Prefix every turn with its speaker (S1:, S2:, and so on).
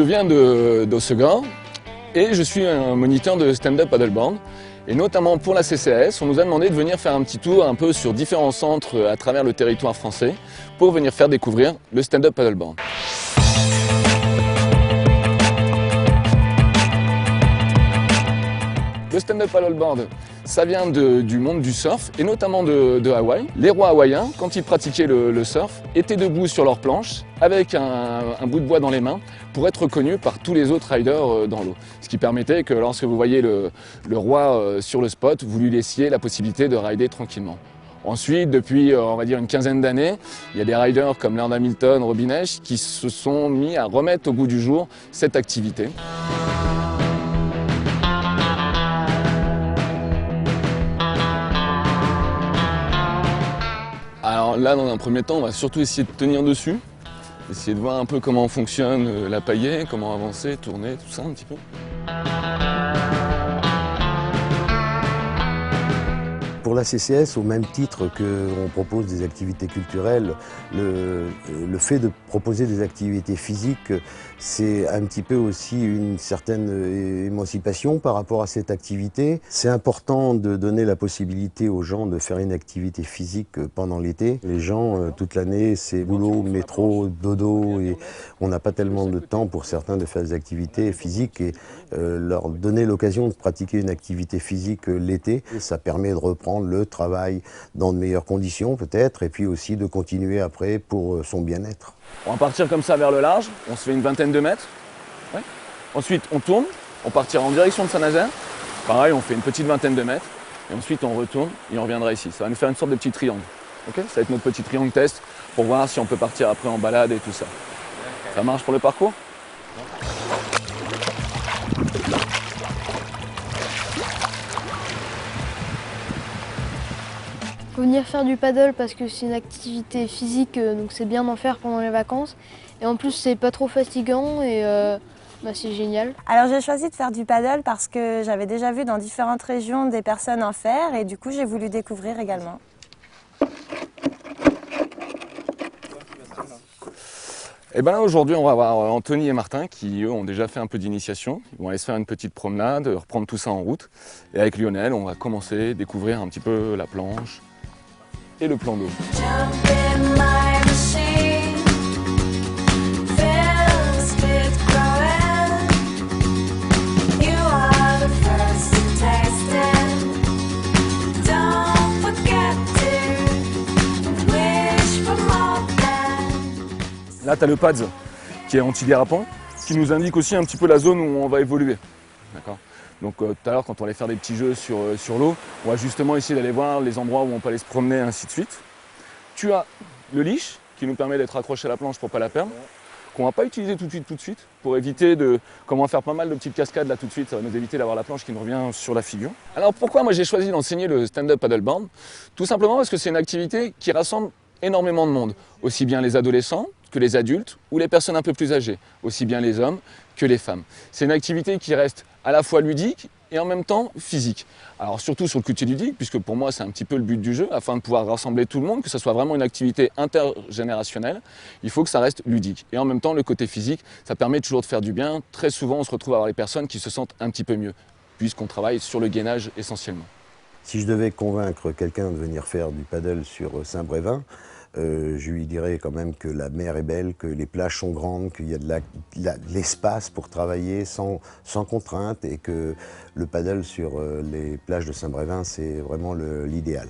S1: viens d'Ossegor et je suis un moniteur de stand-up paddleboard. Et notamment pour la CCAS, on nous a demandé de venir faire un petit tour un peu sur différents centres à travers le territoire français pour venir faire découvrir le stand-up paddleboard. Le stand-up paddleboard, ça vient du monde du surf et notamment de Hawaï. Les rois hawaïens, quand ils pratiquaient le surf, étaient debout sur leur planche avec un bout de bois dans les mains pour être reconnus par tous les autres riders dans l'eau. Ce qui permettait que lorsque vous voyez le roi sur le spot, vous lui laissiez la possibilité de rider tranquillement. Ensuite, depuis on va dire une quinzaine d'années, il y a des riders comme Leonard Hamilton, Robin Esch qui se sont mis à remettre au goût du jour cette activité. Alors là, dans un premier temps, on va surtout essayer de tenir dessus, essayer de voir un peu comment fonctionne la pagaie, comment avancer, tourner, tout ça un petit peu.
S2: Pour la CCS, au même titre qu'on propose des activités culturelles, le fait de proposer des activités physiques, c'est un petit peu aussi une certaine émancipation par rapport à cette activité. C'est important de donner la possibilité aux gens de faire une activité physique pendant l'été. Les gens, toute l'année, c'est boulot, métro, dodo, et on n'a pas tellement de temps pour certains de faire des activités physiques. Et leur donner l'occasion de pratiquer une activité physique l'été, ça permet de reprendre le travail dans de meilleures conditions peut-être, et puis aussi de continuer après pour son bien-être.
S1: On va partir comme ça vers le large, on se fait une vingtaine de mètres. Ouais. Ensuite on tourne, on partira en direction de Saint-Nazaire. Pareil, on fait une petite vingtaine de mètres. Et ensuite on retourne et on reviendra ici. Ça va nous faire une sorte de petit triangle. Okay, ça va être notre petit triangle test pour voir si on peut partir après en balade et tout ça. Ça marche pour le parcours ?
S3: Faut venir faire du paddle parce que c'est une activité physique, donc c'est bien d'en faire pendant les vacances. Et en plus c'est pas trop fatigant et c'est génial.
S4: Alors j'ai choisi de faire du paddle parce que j'avais déjà vu dans différentes régions des personnes en faire et du coup j'ai voulu découvrir également.
S1: Et bien là aujourd'hui on va voir Anthony et Martin qui eux ont déjà fait un peu d'initiation. Ils vont aller se faire une petite promenade, reprendre tout ça en route. Et avec Lionel on va commencer à découvrir un petit peu la planche et le plan d'eau. Là, tu as le pads qui est anti-dérapant, qui nous indique aussi un petit peu la zone où on va évoluer. Donc tout à l'heure, quand on allait faire des petits jeux sur l'eau, on va justement essayer d'aller voir les endroits où on peut aller se promener, ainsi de suite. Tu as le leash qui nous permet d'être accroché à la planche pour ne pas la perdre, qu'on ne va pas utiliser tout de suite, pour éviter de faire pas mal de petites cascades là tout de suite, ça va nous éviter d'avoir la planche qui nous revient sur la figure. Alors pourquoi moi j'ai choisi d'enseigner le stand-up paddleboard? Tout simplement parce que c'est une activité qui rassemble énormément de monde, aussi bien les adolescents que les adultes ou les personnes un peu plus âgées, aussi bien les hommes que les femmes. C'est une activité qui reste à la fois ludique et en même temps physique. Alors surtout sur le côté ludique, puisque pour moi c'est un petit peu le but du jeu, afin de pouvoir rassembler tout le monde, que ce soit vraiment une activité intergénérationnelle, il faut que ça reste ludique. Et en même temps le côté physique, ça permet toujours de faire du bien. Très souvent on se retrouve à avoir les personnes qui se sentent un petit peu mieux, puisqu'on travaille sur le gainage essentiellement.
S2: Si je devais convaincre quelqu'un de venir faire du paddle sur Saint-Brévin, je lui dirais quand même que la mer est belle, que les plages sont grandes, qu'il y a de l'espace pour travailler sans contrainte et que le paddle sur les plages de Saint-Brévin, c'est vraiment l'idéal.